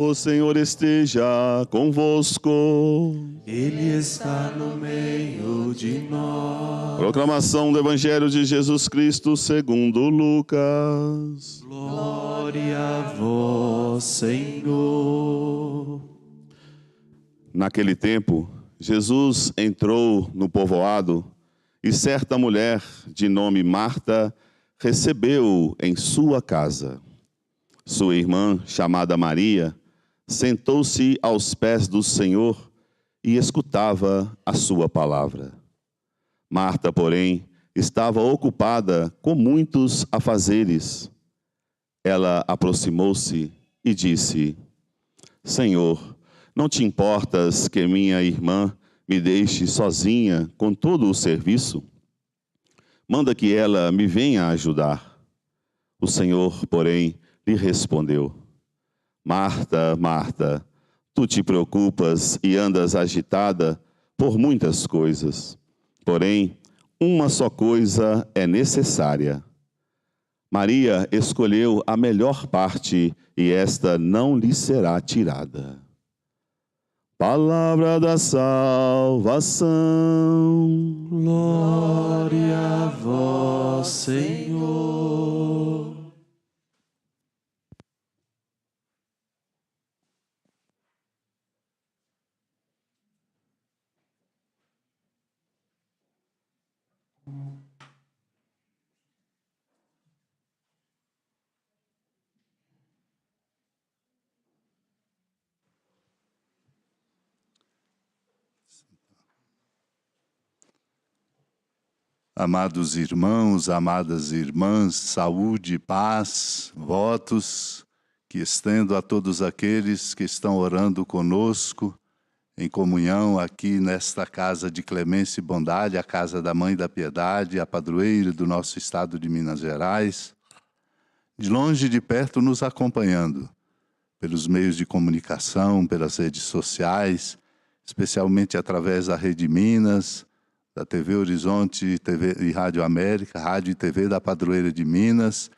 O Senhor esteja convosco. Ele está no meio de nós. Proclamação do Evangelho de Jesus Cristo segundo Lucas. Glória a vós, Senhor. Naquele tempo, Jesus entrou no povoado e certa mulher de nome Marta recebeu-o em sua casa. Sua irmã, chamada Maria, sentou-se aos pés do Senhor e escutava a sua palavra. Marta, porém, estava ocupada com muitos afazeres. Ela aproximou-se e disse: Senhor, não te importas que minha irmã me deixe sozinha com todo o serviço? Manda que ela me venha ajudar. O Senhor, porém, lhe respondeu: Marta, Marta, tu te preocupas e andas agitada por muitas coisas. Porém, uma só coisa é necessária. Maria escolheu a melhor parte e esta não lhe será tirada. Palavra da salvação. Glória a vós, Senhor. Amados irmãos, amadas irmãs, saúde, paz, votos que estendo a todos aqueles que estão orando conosco em comunhão aqui nesta casa de clemência e bondade, a casa da Mãe da Piedade, a padroeira do nosso estado de Minas Gerais, de longe e de perto nos acompanhando pelos meios de comunicação, pelas redes sociais, especialmente através da Rede Minas, da TV Horizonte TV e Rádio América, Rádio e TV da Padroeira de Minas.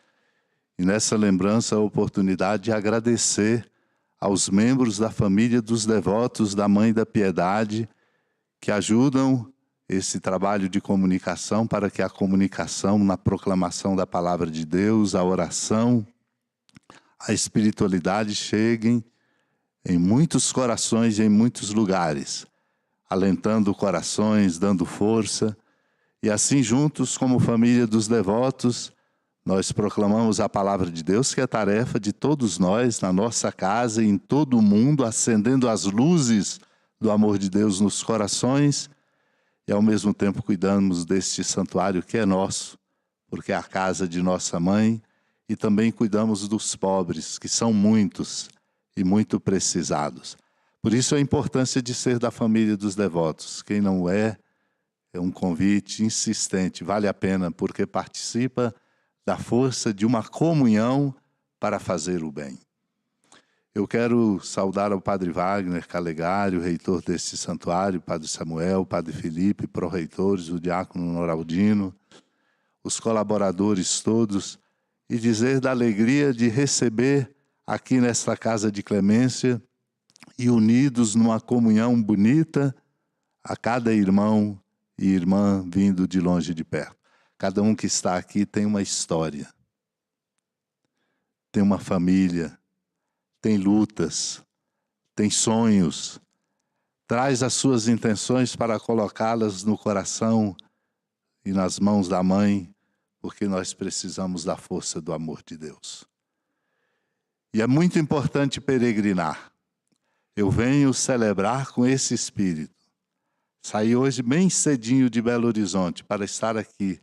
E nessa lembrança, a oportunidade de agradecer aos membros da família dos devotos da Mãe da Piedade que ajudam esse trabalho de comunicação para que a comunicação na proclamação da Palavra de Deus, a oração, a espiritualidade cheguem em muitos corações e em muitos lugares, alentando corações, dando força, e assim juntos, como família dos devotos, nós proclamamos a palavra de Deus, que é a tarefa de todos nós, na nossa casa e em todo o mundo, acendendo as luzes do amor de Deus nos corações, e ao mesmo tempo cuidamos deste santuário que é nosso, porque é a casa de nossa mãe, e também cuidamos dos pobres, que são muitos e muito precisados. Por isso a importância de ser da família dos devotos. Quem não é um convite insistente, vale a pena, porque participa da força de uma comunhão para fazer o bem. Eu quero saudar ao Padre Wagner Calegari, o reitor desse santuário, Padre Samuel, Padre Felipe, pró-reitores, o diácono Noraldino, os colaboradores todos, e dizer da alegria de receber aqui nesta casa de clemência e unidos numa comunhão bonita, a cada irmão e irmã vindo de longe e de perto. Cada um que está aqui tem uma história, tem uma família, tem lutas, tem sonhos, traz as suas intenções para colocá-las no coração e nas mãos da mãe, porque nós precisamos da força do amor de Deus. E é muito importante peregrinar. Eu venho celebrar com esse espírito. Saí hoje bem cedinho de Belo Horizonte para estar aqui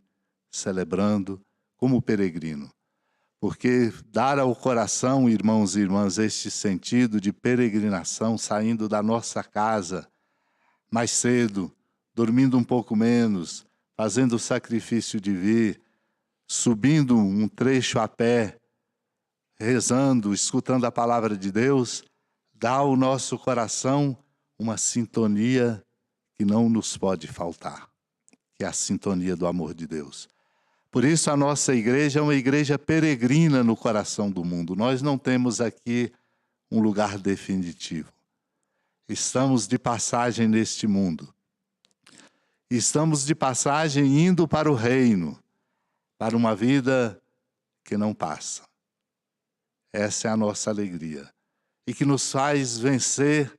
celebrando como peregrino. Porque dar ao coração, irmãos e irmãs, este sentido de peregrinação, saindo da nossa casa mais cedo, dormindo um pouco menos, fazendo o sacrifício de vir, subindo um trecho a pé, rezando, escutando a palavra de Deus, dá ao nosso coração uma sintonia que não nos pode faltar, que é a sintonia do amor de Deus. Por isso a nossa igreja é uma igreja peregrina no coração do mundo. Nós não temos aqui um lugar definitivo. Estamos de passagem neste mundo. Estamos de passagem indo para o reino, para uma vida que não passa. Essa é a nossa alegria. E que nos faz vencer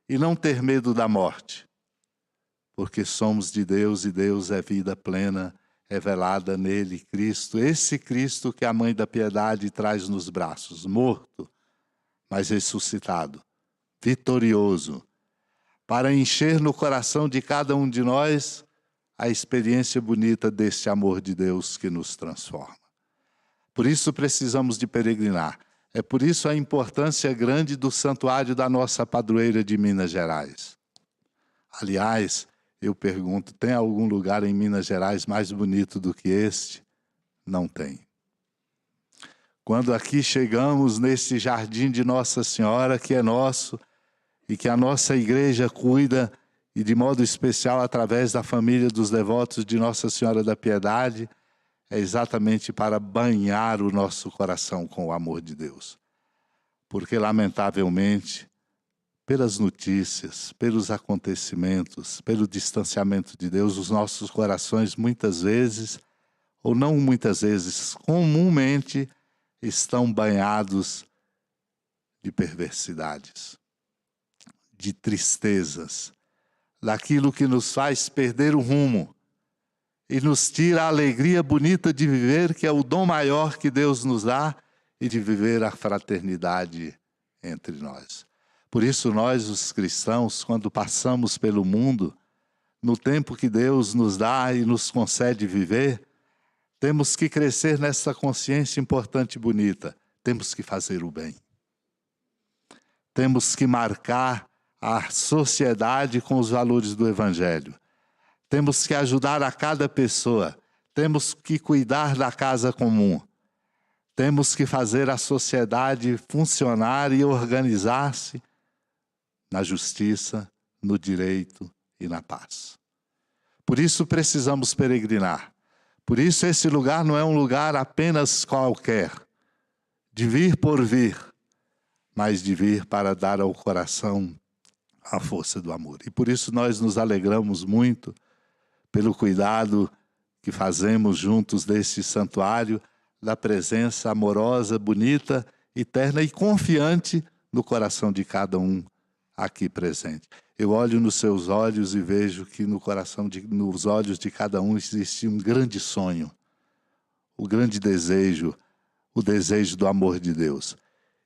e não ter medo da morte. Porque somos de Deus e Deus é vida plena, revelada nele, Cristo. Esse Cristo que a Mãe da Piedade traz nos braços, morto, mas ressuscitado, vitorioso, para encher no coração de cada um de nós a experiência bonita deste amor de Deus que nos transforma. Por isso precisamos de peregrinar. É por isso a importância grande do santuário da nossa padroeira de Minas Gerais. Aliás, eu pergunto, tem algum lugar em Minas Gerais mais bonito do que este? Não tem. Quando aqui chegamos neste jardim de Nossa Senhora, que é nosso, e que a nossa igreja cuida, e de modo especial através da família dos devotos de Nossa Senhora da Piedade, é exatamente para banhar o nosso coração com o amor de Deus. Porque, lamentavelmente, pelas notícias, pelos acontecimentos, pelo distanciamento de Deus, os nossos corações muitas vezes, ou não muitas vezes, comumente, estão banhados de perversidades, de tristezas, daquilo que nos faz perder o rumo e nos tira a alegria bonita de viver, que é o dom maior que Deus nos dá, e de viver a fraternidade entre nós. Por isso nós, os cristãos, quando passamos pelo mundo, no tempo que Deus nos dá e nos concede viver, temos que crescer nessa consciência importante e bonita. Temos que fazer o bem. Temos que marcar a sociedade com os valores do Evangelho. Temos que ajudar a cada pessoa. Temos que cuidar da casa comum. Temos que fazer a sociedade funcionar e organizar-se na justiça, no direito e na paz. Por isso precisamos peregrinar. Por isso esse lugar não é um lugar apenas qualquer, de vir por vir, mas de vir para dar ao coração a força do amor. E por isso nós nos alegramos muito pelo cuidado que fazemos juntos deste santuário, da presença amorosa, bonita, eterna e confiante no coração de cada um aqui presente. Eu olho nos seus olhos e vejo que nos olhos de cada um existe um grande sonho, o grande desejo, o desejo do amor de Deus.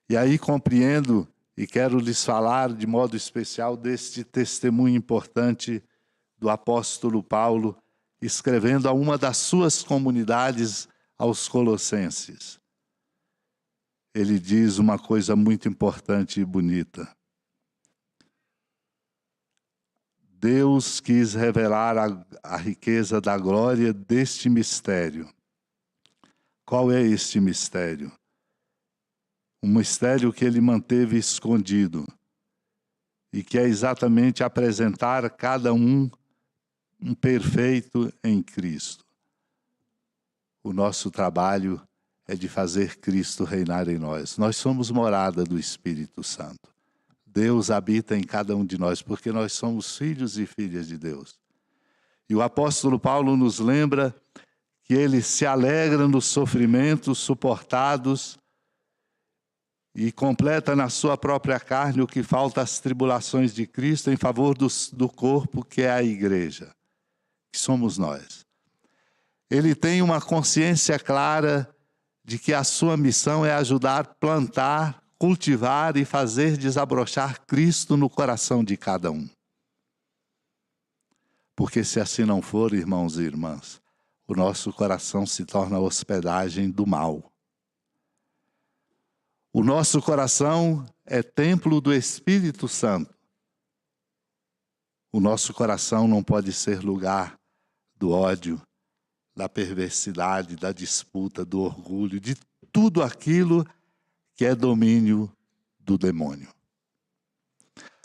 E aí compreendo e quero lhes falar de modo especial deste testemunho importante do apóstolo Paulo, escrevendo a uma das suas comunidades, aos Colossenses. Ele diz uma coisa muito importante e bonita. Deus quis revelar a riqueza da glória deste mistério. Qual é este mistério? Um mistério que ele manteve escondido e que é exatamente apresentar a cada um perfeito em Cristo. O nosso trabalho é de fazer Cristo reinar em nós. Nós somos morada do Espírito Santo. Deus habita em cada um de nós, porque nós somos filhos e filhas de Deus. E o apóstolo Paulo nos lembra que ele se alegra nos sofrimentos suportados e completa na sua própria carne o que falta às tribulações de Cristo em favor do corpo que é a igreja, que somos nós. Ele tem uma consciência clara de que a sua missão é ajudar a plantar, cultivar e fazer desabrochar Cristo no coração de cada um. Porque se assim não for, irmãos e irmãs, o nosso coração se torna hospedagem do mal. O nosso coração é templo do Espírito Santo. O nosso coração não pode ser lugar do ódio, da perversidade, da disputa, do orgulho, de tudo aquilo que é domínio do demônio.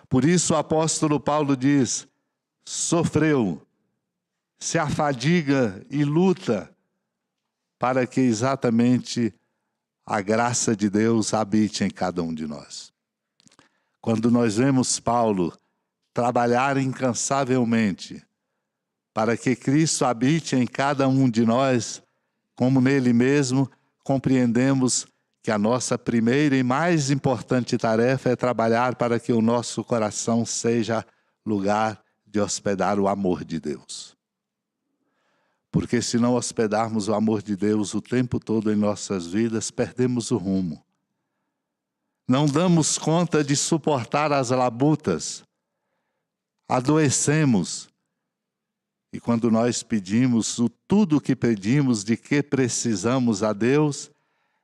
Por isso o apóstolo Paulo diz, sofreu, se afadiga e luta para que exatamente a graça de Deus habite em cada um de nós. Quando nós vemos Paulo trabalhar incansavelmente para que Cristo habite em cada um de nós, como nele mesmo, compreendemos que a nossa primeira e mais importante tarefa é trabalhar para que o nosso coração seja lugar de hospedar o amor de Deus. Porque se não hospedarmos o amor de Deus o tempo todo em nossas vidas, perdemos o rumo. Não damos conta de suportar as labutas, adoecemos. E quando nós pedimos tudo o que pedimos, de que precisamos a Deus,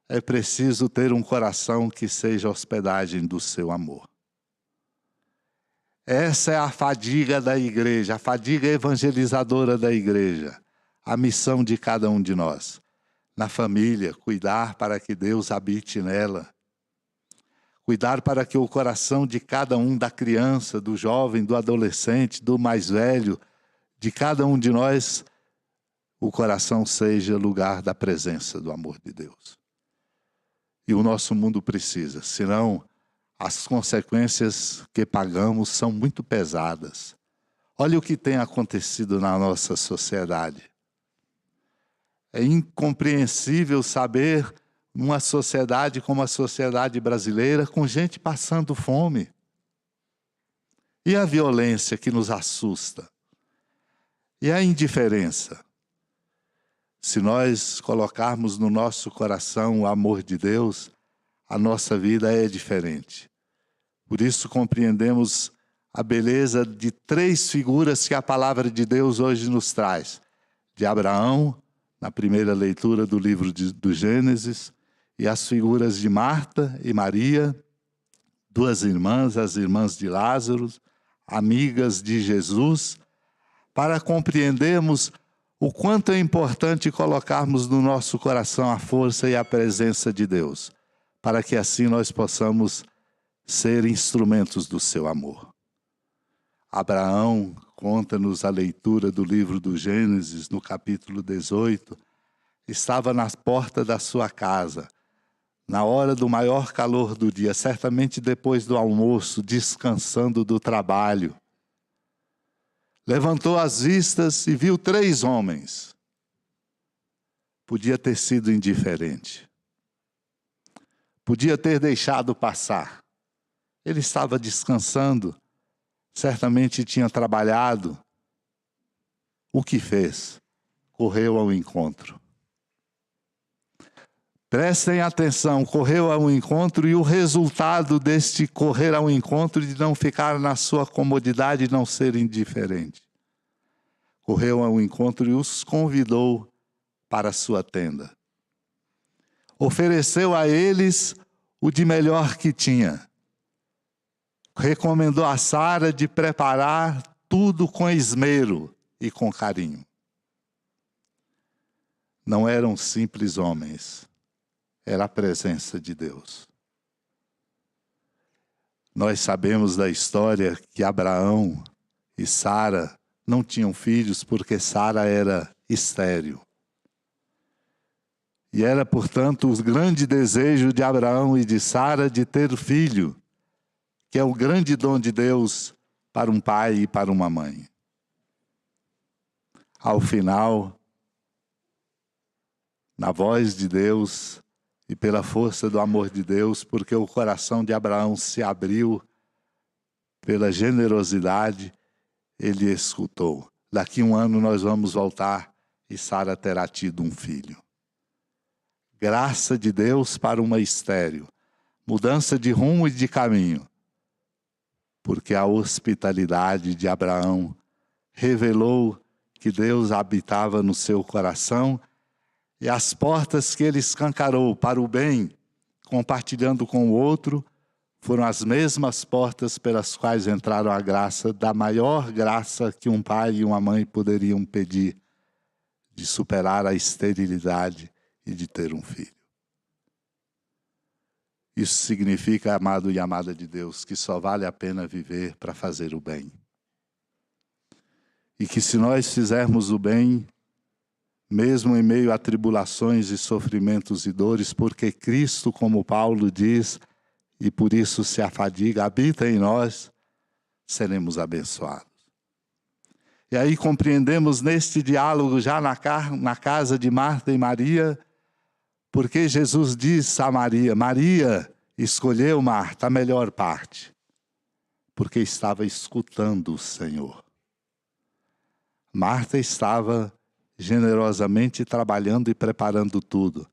é preciso ter um coração que seja hospedagem do seu amor. Essa é a fadiga da igreja, a fadiga evangelizadora da igreja. A missão de cada um de nós. Na família, cuidar para que Deus habite nela. Cuidar para que o coração de cada um, da criança, do jovem, do adolescente, do mais velho, de cada um de nós, o coração seja lugar da presença do amor de Deus. E o nosso mundo precisa, senão as consequências que pagamos são muito pesadas. Olha o que tem acontecido na nossa sociedade. É incompreensível saber uma sociedade como a sociedade brasileira, com gente passando fome. E a violência que nos assusta? E a indiferença? Se nós colocarmos no nosso coração o amor de Deus, a nossa vida é diferente. Por isso compreendemos a beleza de 3 figuras que a palavra de Deus hoje nos traz. De Abraão, na primeira leitura do livro do Gênesis, e as figuras de Marta e Maria, 2 irmãs, as irmãs de Lázaro, amigas de Jesus, para compreendermos o quanto é importante colocarmos no nosso coração a força e a presença de Deus, para que assim nós possamos ser instrumentos do seu amor. Abraão, conta-nos a leitura do livro do Gênesis, no capítulo 18, estava na porta da sua casa, na hora do maior calor do dia, certamente depois do almoço, descansando do trabalho. Levantou as vistas e viu 3 homens. Podia ter sido indiferente. Podia ter deixado passar. Ele estava descansando. Certamente tinha trabalhado. O que fez? Correu ao encontro. Prestem atenção, correu ao encontro, e o resultado deste correr ao encontro, de não ficar na sua comodidade e não ser indiferente. Correu ao encontro e os convidou para a sua tenda. Ofereceu a eles o de melhor que tinha. Recomendou a Sara de preparar tudo com esmero e com carinho. Não eram simples homens, era a presença de Deus. Nós sabemos da história que Abraão e Sara não tinham filhos porque Sara era estéril. E era, portanto, o grande desejo de Abraão e de Sara de ter filho, que é o grande dom de Deus para um pai e para uma mãe. Ao final, na voz de Deus e pela força do amor de Deus, porque o coração de Abraão se abriu pela generosidade, ele escutou. Daqui 1 ano nós vamos voltar e Sara terá tido um filho. Graça de Deus para uma estéril. Mudança de rumo e de caminho. Porque a hospitalidade de Abraão revelou que Deus habitava no seu coração, e as portas que ele escancarou para o bem, compartilhando com o outro, foram as mesmas portas pelas quais entraram a graça, da maior graça que um pai e uma mãe poderiam pedir, de superar a esterilidade e de ter um filho. Isso significa, amado e amada de Deus, que só vale a pena viver para fazer o bem. E que se nós fizermos o bem, mesmo em meio a tribulações e sofrimentos e dores, porque Cristo, como Paulo diz, e por isso se afadiga, habita em nós, seremos abençoados. E aí compreendemos neste diálogo já na casa de Marta e Maria, porque Jesus diz a Maria, Maria escolheu, Marta, a melhor parte, porque estava escutando o Senhor. Marta estava generosamente trabalhando e preparando tudo,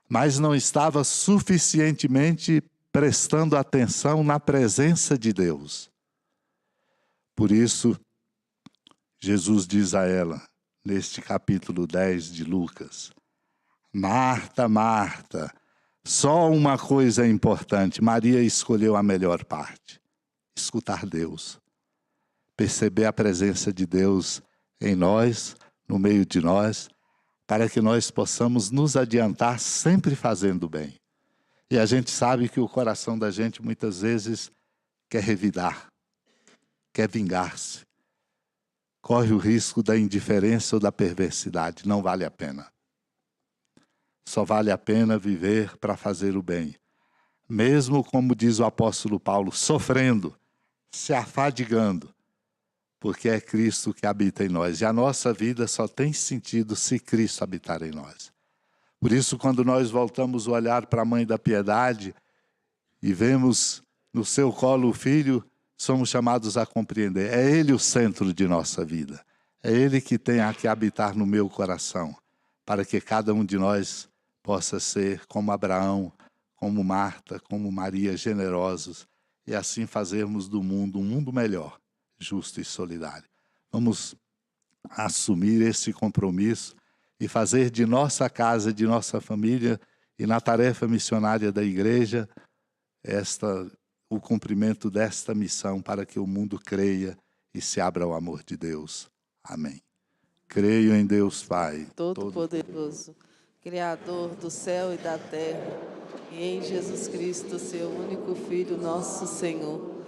mas não estava suficientemente prestando atenção na presença de Deus. Por isso, Jesus diz a ela, neste capítulo 10 de Lucas, Marta, Marta, só uma coisa é importante, Maria escolheu a melhor parte, escutar Deus, perceber a presença de Deus em nós, no meio de nós, para que nós possamos nos adiantar sempre fazendo bem. E a gente sabe que o coração da gente muitas vezes quer revidar, quer vingar-se. Corre o risco da indiferença ou da perversidade. Não vale a pena. Só vale a pena viver para fazer o bem. Mesmo, como diz o apóstolo Paulo, sofrendo, se afadigando, porque é Cristo que habita em nós. E a nossa vida só tem sentido se Cristo habitar em nós. Por isso, quando nós voltamos o olhar para a Mãe da Piedade e vemos no seu colo o Filho, somos chamados a compreender. É Ele o centro de nossa vida. É Ele que tem que habitar no meu coração, para que cada um de nós possa ser como Abraão, como Marta, como Maria, generosos, e assim fazermos do mundo um mundo melhor, justo e solidário. Vamos assumir esse compromisso e fazer de nossa casa, de nossa família e na tarefa missionária da igreja, o cumprimento desta missão para que o mundo creia e se abra ao amor de Deus. Amém. Creio em Deus Pai, Todo-Poderoso, Criador do céu e da terra, e em Jesus Cristo, seu único Filho, nosso Senhor,